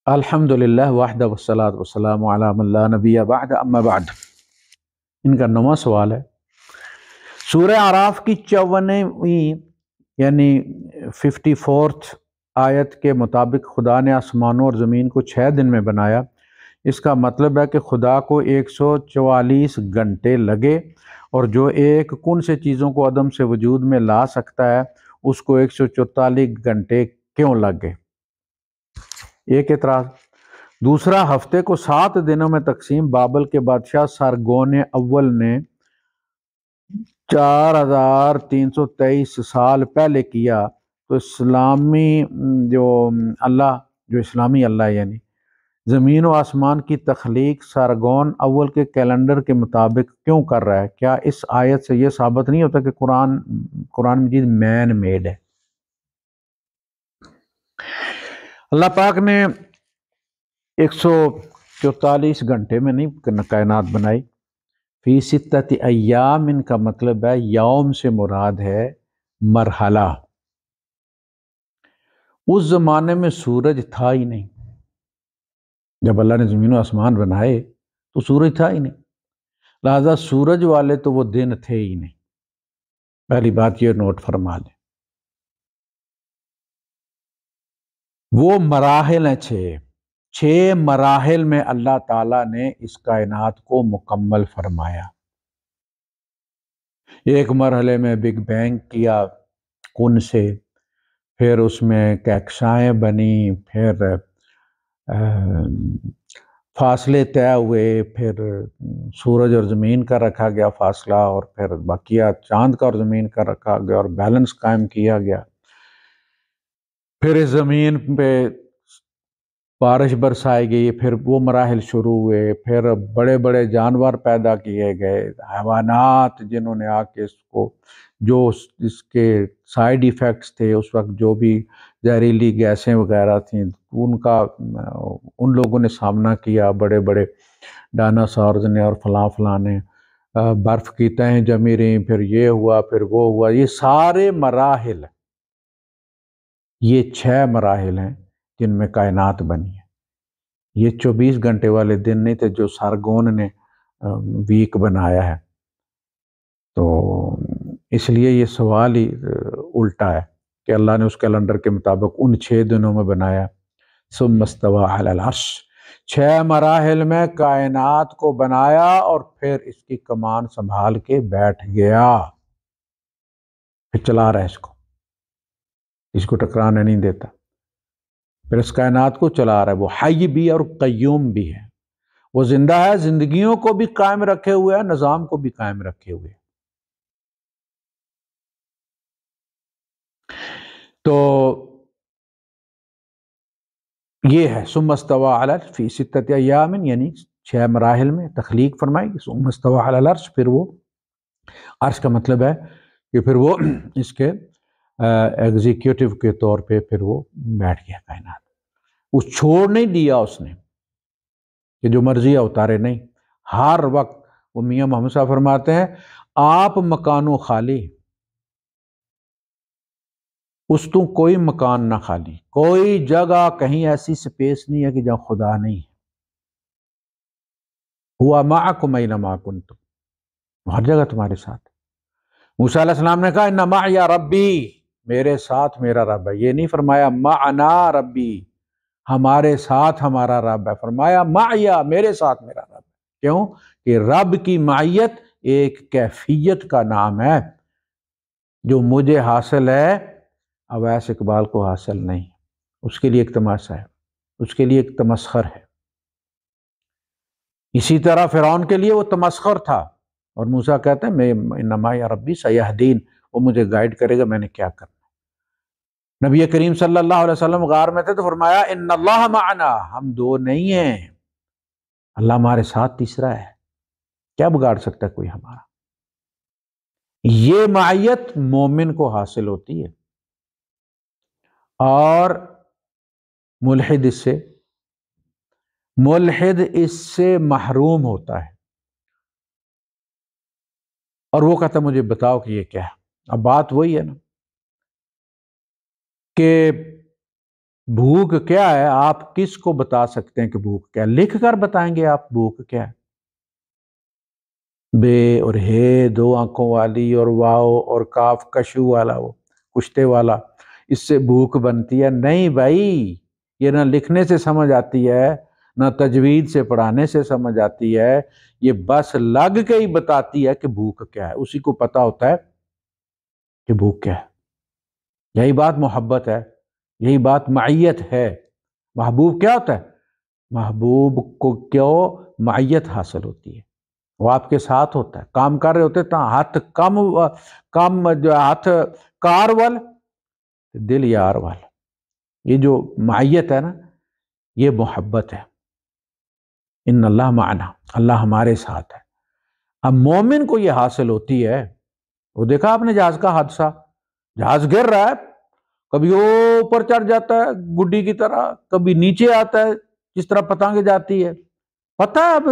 الحمدللہ وحدہ والصلاۃ والسلام علی من لا نبی بعد اما بعد۔ ان کا نواں سوال ہے، سورہ اعراف کی 54ویں یعنی 54 آیت کے مطابق خدا نے آسمانوں اور زمین کو 6 دن میں بنایا۔ اس کا مطلب ہے کہ خدا کو 144 گھنٹے لگے، اور جو ایک کن سے چیزوں کو عدم سے وجود میں لا سکتا ہے اس کو 144 گھنٹے کیوں لگ گئے؟ ایک اعتراض۔ دوسرا، ہفتے کو 7 دنوں میں تقسیم بابل کے بادشاہ سارگون اول نے 4323 سال پہلے کیا، تو اسلامی اسلامی اللہ یعنی زمین و آسمان کی تخلیق سارگون اول کے کیلنڈر کے مطابق کیوں کر رہا ہے؟ کیا اس آیت سے یہ ثابت نہیں ہوتا کہ قرآن مجید مین میڈ ہے؟ اللہ پاک نے 144 گھنٹے میں نہیں کائنات بنائی۔ فی ستۃ ایام، ان کا مطلب ہے یوم سے مراد ہے مرحلہ۔ اس زمانے میں سورج تھا ہی نہیں، جب اللہ نے زمین و آسمان بنائے تو سورج تھا ہی نہیں، لہذا سورج والے تو وہ دن تھے ہی نہیں۔ پہلی بات یہ نوٹ فرما لیں۔ وہ مراحل ہیں 6 مراحل میں اللہ تعالیٰ نے اس کائنات کو مکمل فرمایا۔ ایک مرحلے میں بگ بینگ کیا کن سے، پھر اس میں کہکشائیں بنی، پھر فاصلے طے ہوئے، پھر سورج اور زمین کا رکھا گیا فاصلہ، اور پھر بقیہ چاند کا اور زمین کا رکھا گیا اور بیلنس قائم کیا گیا۔ پھر اس زمین پہ بارش برسائی گئی، پھر وہ مراحل شروع ہوئے، پھر بڑے بڑے جانور پیدا کیے گئے، حیوانات جنہوں نے آ کے اس کو جو اس کے سائیڈ ایفیکٹس تھے اس وقت، جو بھی زہریلی گیسیں وغیرہ تھیں ان لوگوں نے سامنا کیا، بڑے بڑے ڈائناسورز نے اور فلاں نے، برف کی تہیں جمی رہیں، پھر یہ ہوا پھر وہ ہوا۔ یہ سارے مراحل، یہ 6 مراحل ہیں جن میں کائنات بنی ہے۔ یہ 24 گھنٹے والے دن نہیں تھے جو سارگون نے ویک بنایا ہے۔ تو اس لیے یہ سوال ہی الٹا ہے کہ اللہ نے اس کیلنڈر کے مطابق ان 6 دنوں میں بنایا۔ ثم استوى علی العرش، 6 مراحل میں کائنات کو بنایا اور پھر اس کی کمان سنبھال کے بیٹھ گیا، پھر چلا رہا ہے اس کو ٹکرانے نہیں دیتا، پھر اس کائنات کو چلا رہا ہے۔ وہ حی بھی اور قیوم بھی ہے، وہ زندہ ہے، زندگیوں کو بھی قائم رکھے ہوئے ہے، نظام کو بھی قائم رکھے ہوئے ہے۔ تو یہ ہے ثم استوى علی فی ستۃ ایام، یعنی 6 مراحل میں تخلیق فرمائی گی، ثم استوى علی العرش، پھر وہ عرش کا مطلب ہے کہ پھر وہ اس کے ایگزیکیوٹیو کے طور پہ پھر وہ بیٹھ گیا کائنات۔ وہ چھوڑ نہیں دیا اس نے کہ جو مرضی ہے اتارے، نہیں، ہر وقت وہ میاں محمد صاحب فرماتے ہیں آپ مکانو خالی، اس تو کوئی مکان نہ خالی، کوئی جگہ کہیں ایسی سپیس نہیں ہے کہ جہاں خدا نہیں ہے۔ ہوا معکم اینما کنتم، ہر جگہ تمہارے ساتھ۔ موسیٰ علیہ السلام نے کہا ان معی ربی، میرے ساتھ میرا رب ہے۔ یہ نہیں فرمایا معنا ربی، ہمارے ساتھ ہمارا رب ہے، فرمایا معی، میرے ساتھ میرا رب ہے۔ کیوں کہ رب کی معیت ایک کیفیت کا نام ہے جو مجھے حاصل ہے، اویس اقبال کو حاصل نہیں، اس کے لیے ایک تماشا ہے، اس کے لیے ایک تمسخر ہے۔ اسی طرح فرعون کے لیے وہ تمسخر تھا، اور موسیٰ کہتے ہیں میں انما یا ربی سیہدین، وہ مجھے گائیڈ کرے گا، میں نے کیا کرنا۔ نبی کریم صلی اللہ علیہ وسلم غار میں تھے تو فرمایا ان اللہ معنا، ہم 2 نہیں ہیں، اللہ ہمارے ساتھ تیسرا ہے، کیا بگاڑ سکتا ہے کوئی ہمارا؟ یہ معیت مومن کو حاصل ہوتی ہے، اور ملحد اس سے محروم ہوتا ہے، اور وہ کہتا مجھے بتاؤ کہ یہ کیا ہے۔ اب بات وہی ہے نا کہ بھوک کیا ہے آپ کس کو بتا سکتے ہیں کہ بھوک کیا ہے؟ لکھ کر بتائیں گے آپ بھوک کیا ہے؟ بے اور ہے دو آنکھوں والی اور واو اور کاف کشو والا وہ کشتے والا، اس سے بھوک بنتی ہے؟ نہیں بھائی، یہ نہ لکھنے سے سمجھ آتی ہے نہ تجوید سے پڑھانے سے سمجھ آتی ہے، یہ بس لگ کے ہی بتاتی ہے کہ بھوک کیا ہے، اسی کو پتا ہوتا ہے کہ بھوک کیا ہے۔ یہی بات محبت ہے، یہی بات معیت ہے۔ محبوب کیا ہوتا ہے؟ محبوب کو کیوں معیت حاصل ہوتی ہے؟ وہ آپ کے ساتھ ہوتا ہے، کام کر رہے ہوتے تو ہاتھ کم جو ہاتھ کار وال دل یار وال، یہ جو معیت ہے نا یہ محبت ہے۔ ان اللہ معنا، اللہ ہمارے ساتھ ہے۔ اب مومن کو یہ حاصل ہوتی ہے، وہ دیکھا آپ نے جہاز کا حادثہ، جہاز گر رہا ہے، کبھی وہ اوپر چڑھ جاتا ہے گڈی کی طرح، کبھی نیچے آتا ہے جس طرح پتنگ جاتی ہے، پتہ ہے اب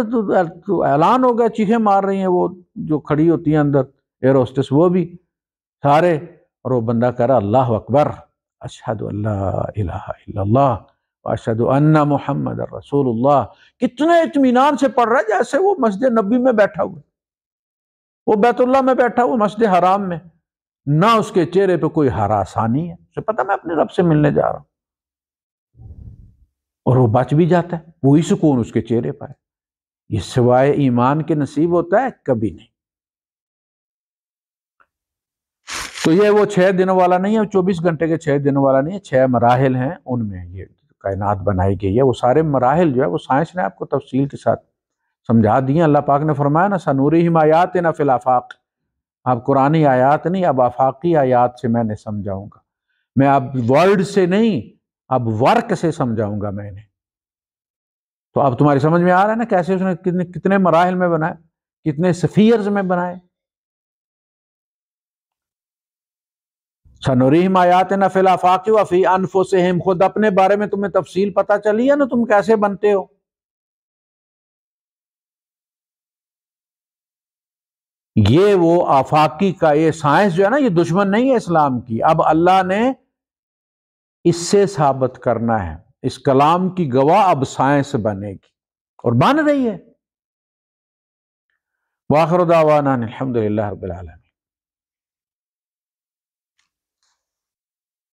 تو اعلان ہو گیا، چیخیں مار رہی ہیں وہ جو کھڑی ہوتی ہیں اندر ایئر ہوسٹس، وہ بھی سارے، اور وہ بندہ کہہ رہا اللہ اکبر اشہد ان لا الہ الا اللہ واشہد ان محمد رسول اللہ، کتنے اطمینان سے پڑھ رہا ہے جیسے وہ مسجد نبی میں بیٹھا ہوا، وہ بیت اللہ میں بیٹھا ہوا، مسجد حرام میں، نہ اس کے چہرے پہ کوئی ہراسانی ہے، اسے پتہ میں اپنے رب سے ملنے جا رہا ہوں، اور وہ بچ بھی جاتا ہے، وہی سکون اس کے چہرے پر ہے۔ یہ سوائے ایمان کے نصیب ہوتا ہے؟ کبھی نہیں۔ تو یہ وہ 6 دنوں والا نہیں ہے، 24 گھنٹے کے 6 دنوں والا نہیں ہے، 6 مراحل ہیں، ان میں یہ کائنات بنائی گئی ہے۔ وہ سارے مراحل جو ہے وہ سائنس نے آپ کو تفصیل کے ساتھ سمجھا دی ہیں۔ اللہ پاک نے فرمایا نا سنورہم آیاتنا فی الآفاق، اب قرآنی آیات نہیں، اب آفاقی آیات سے میں نے سمجھاؤں گا، میں اب ورڈ سے نہیں، اب ورک سے سمجھاؤں گا میں نے۔ تو اب تمہاری سمجھ میں آ رہا ہے نا کیسے اس نے کتنے مراحل میں بنائے، کتنے سفیئرز میں بنائے۔ سنورہم آیاتنا فی الآفاق وفی انفسہم، خود اپنے بارے میں تمہیں تفصیل پتہ چلی ہے نا تم کیسے بنتے ہو۔ یہ وہ آفاقی کا یہ سائنس جو ہے نا یہ دشمن نہیں ہے اسلام کی، اب اللہ نے اس سے ثابت کرنا ہے، اس کلام کی گواہ اب سائنس بنے گی اور بن رہی ہے۔ وآخر دعوانا الحمدللہ رب العالمین۔